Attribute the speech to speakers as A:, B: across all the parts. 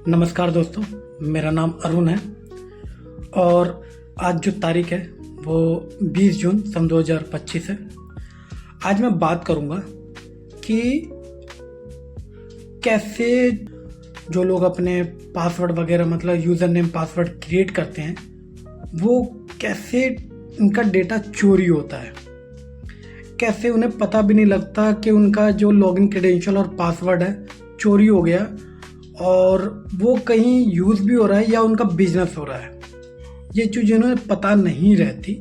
A: नमस्कार दोस्तों, मेरा नाम अरुण है और आज जो तारीख है वो 20 जून सन 2025 है। आज मैं बात करूंगा कि कैसे जो लोग अपने पासवर्ड वगैरह मतलब यूज़र नेम पासवर्ड क्रिएट करते हैं वो कैसे उनका डेटा चोरी होता है, कैसे उन्हें पता भी नहीं लगता कि उनका जो लॉगिन क्रेडेंशियल और पासवर्ड है चोरी हो गया और वो कहीं यूज़ भी हो रहा है या उनका बिजनेस हो रहा है। ये चीज़ उन्हें पता नहीं रहती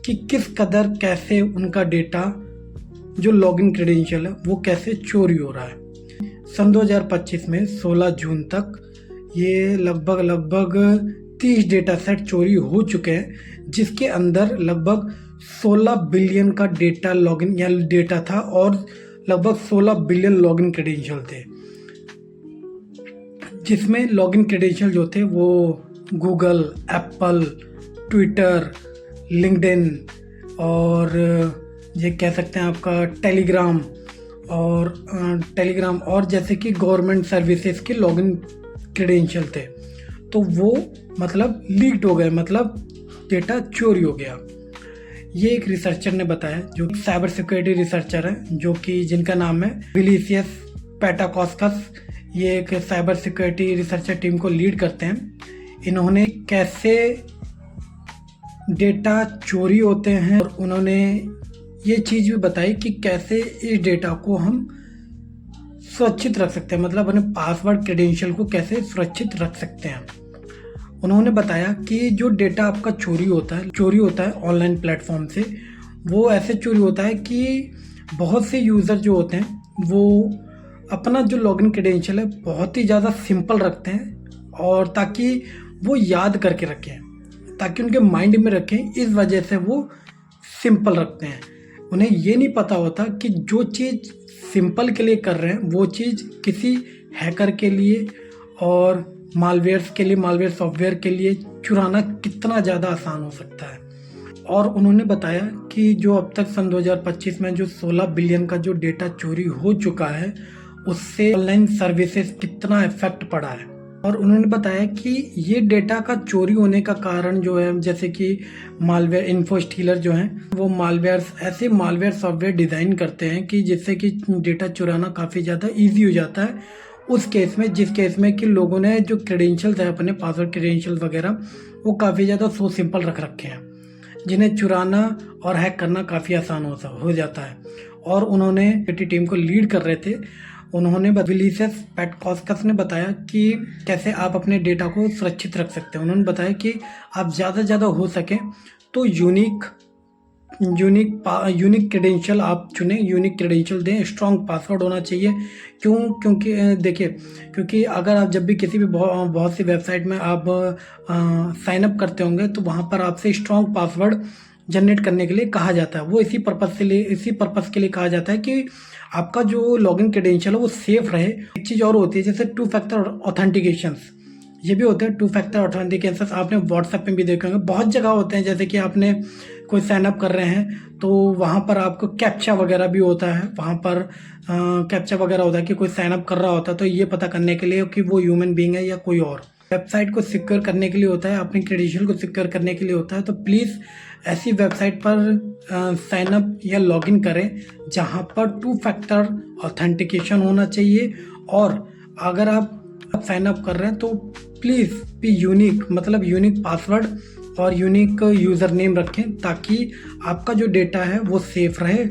A: कि किस कदर कैसे उनका डेटा जो लॉगिन क्रेडेंशियल है वो कैसे चोरी हो रहा है। सन 2025 में 16 जून तक ये लगभग 30 डेटा सेट चोरी हो चुके हैं, जिसके अंदर लगभग 16 बिलियन का डेटा लॉगिन या डेटा था और लगभग 16 बिलियन लॉगिन क्रेडेंशियल थे, जिसमें लॉगिन क्रेडेंशियल जो थे वो गूगल, एप्पल, ट्विटर, लिंक्डइन और ये कह सकते हैं आपका टेलीग्राम और जैसे कि गवर्नमेंट सर्विसेज के लॉगिन क्रेडेंशियल थे। तो वो मतलब लीक्ड हो गए, मतलब डेटा चोरी हो गया। ये एक रिसर्चर ने बताया, जो साइबर सिक्योरिटी रिसर्चर है, जो कि जिनका नाम है विलिसियस पैटाकोस्कस। ये एक साइबर सिक्योरिटी रिसर्चर टीम को लीड करते हैं। इन्होंने कैसे डेटा चोरी होते हैं और उन्होंने ये चीज़ भी बताई कि कैसे इस डेटा को हम सुरक्षित रख सकते हैं, मतलब अपने पासवर्ड क्रेडेंशियल को कैसे सुरक्षित रख सकते हैं। उन्होंने बताया कि जो डेटा आपका चोरी होता है ऑनलाइन प्लेटफॉर्म से, वो ऐसे चोरी होता है कि बहुत से यूज़र जो होते हैं वो अपना जो लॉगिन क्रेडेंशियल है बहुत ही ज़्यादा सिंपल रखते हैं और ताकि वो याद करके रखें, ताकि उनके माइंड में रखें, इस वजह से वो सिंपल रखते हैं। उन्हें ये नहीं पता होता कि जो चीज़ सिंपल के लिए कर रहे हैं वो चीज़ किसी हैकर के लिए और मालवेयर सॉफ्टवेयर के लिए चुराना कितना ज़्यादा आसान हो सकता है। और उन्होंने बताया कि जो अब तक सन 2025 में जो 16 बिलियन का जो डेटा चोरी हो चुका है उससे ऑनलाइन सर्विसेज कितना इफेक्ट पड़ा है। और उन्होंने बताया कि ये डेटा का चोरी होने का कारण जो है, जैसे कि मालवेयर इन्फो स्टीलर जो हैं वो ऐसे मालवेयर सॉफ्टवेयर डिज़ाइन करते हैं कि जिससे कि डेटा चुराना काफ़ी ज़्यादा ईजी हो जाता है जिस केस में कि लोगों ने जो क्रेडेंशियल्स है अपने पासवर्ड क्रेडेंशियल्स वगैरह वो काफ़ी ज़्यादा सो सिंपल रख रखे हैं, जिन्हें चुराना और हैक करना काफ़ी आसान हो जाता है। और उन्होंने टीम को लीड कर रहे थे, उन्होंने विलिसियस पैटाकोस्कस ने बताया कि कैसे आप अपने डेटा को सुरक्षित रख सकते हैं। उन्होंने बताया कि आप ज़्यादा से ज़्यादा हो सके तो यूनिक क्रेडेंशियल आप चुनें, यूनिक क्रेडेंशियल दें, स्ट्रॉन्ग पासवर्ड होना चाहिए। क्योंकि अगर आप जब भी किसी भी बहुत सी वेबसाइट में आप साइन अप करते होंगे तो वहाँ पर आपसे स्ट्रॉन्ग पासवर्ड जनरेट करने के लिए कहा जाता है। वो इसी पर्पस के लिए कहा जाता है कि आपका जो लॉगिन क्रेडेंशियल है वो सेफ रहे। एक चीज़ और होती है जैसे 2 फैक्टर ऑथेंटिकेशंस, ये भी होते हैं 2 फैक्टर ऑथेंटिकेशंस। आपने व्हाट्सएप में भी देखे होंगे, बहुत जगह होते हैं। जैसे कि आपने कोई साइन अप कर रहे हैं तो वहाँ पर आपको कैप्चा वगैरह भी होता है, वहाँ पर कैप्चा वगैरह होता है कि कोई साइन अप कर रहा होता है, तो ये पता करने के लिए कि वो ह्यूमन बीइंग है या कोई और। वेबसाइट को सिक्योर करने के लिए होता है, अपनी क्रेडेंशियल को सिक्योर करने के लिए होता है। तो प्लीज़ ऐसी वेबसाइट पर साइन अप या लॉगिन करें जहाँ पर 2 फैक्टर ऑथेंटिकेशन होना चाहिए। और अगर आप साइन अप कर रहे हैं तो प्लीज़ भी यूनिक, मतलब यूनिक पासवर्ड और यूनिक यूज़र नेम रखें, ताकि आपका जो डेटा है वो सेफ रहे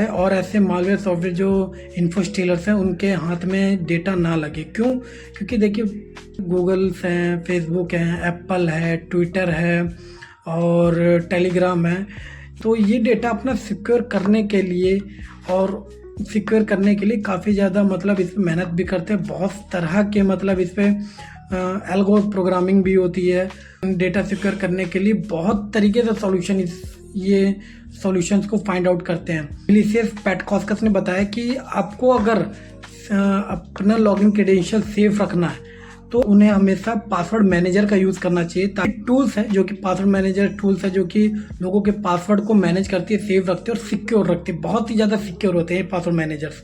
A: और ऐसे मालवेयर सॉफ्टवेयर जो इन्फो स्टीलर्स हैं उनके हाथ में डेटा ना लगे। क्योंकि देखिए गूगल है, फेसबुक है, एप्पल है, ट्विटर है और टेलीग्राम है, तो ये डेटा अपना सिक्योर करने के लिए काफ़ी ज़्यादा मतलब इस पर मेहनत भी करते हैं। बहुत तरह के मतलब इस पर एल्गो प्रोग्रामिंग भी होती है। डेटा सिक्योर करने के लिए बहुत तरीके से ये सॉल्यूशंस को फाइंड आउट करते हैं। विलिसियस पैटाकोस्कस ने बताया कि आपको अगर अपना लॉगिन क्रेडेंशियल सेफ रखना है तो उन्हें हमेशा पासवर्ड मैनेजर का यूज़ करना चाहिए, ताकि टूल्स है जो कि पासवर्ड मैनेजर टूल्स है जो कि लोगों के पासवर्ड को मैनेज करती है, सेव रखते हैं और सिक्योर रखते हैं। बहुत ही ज़्यादा सिक्योर होते हैं पासवर्ड मैनेजर्स।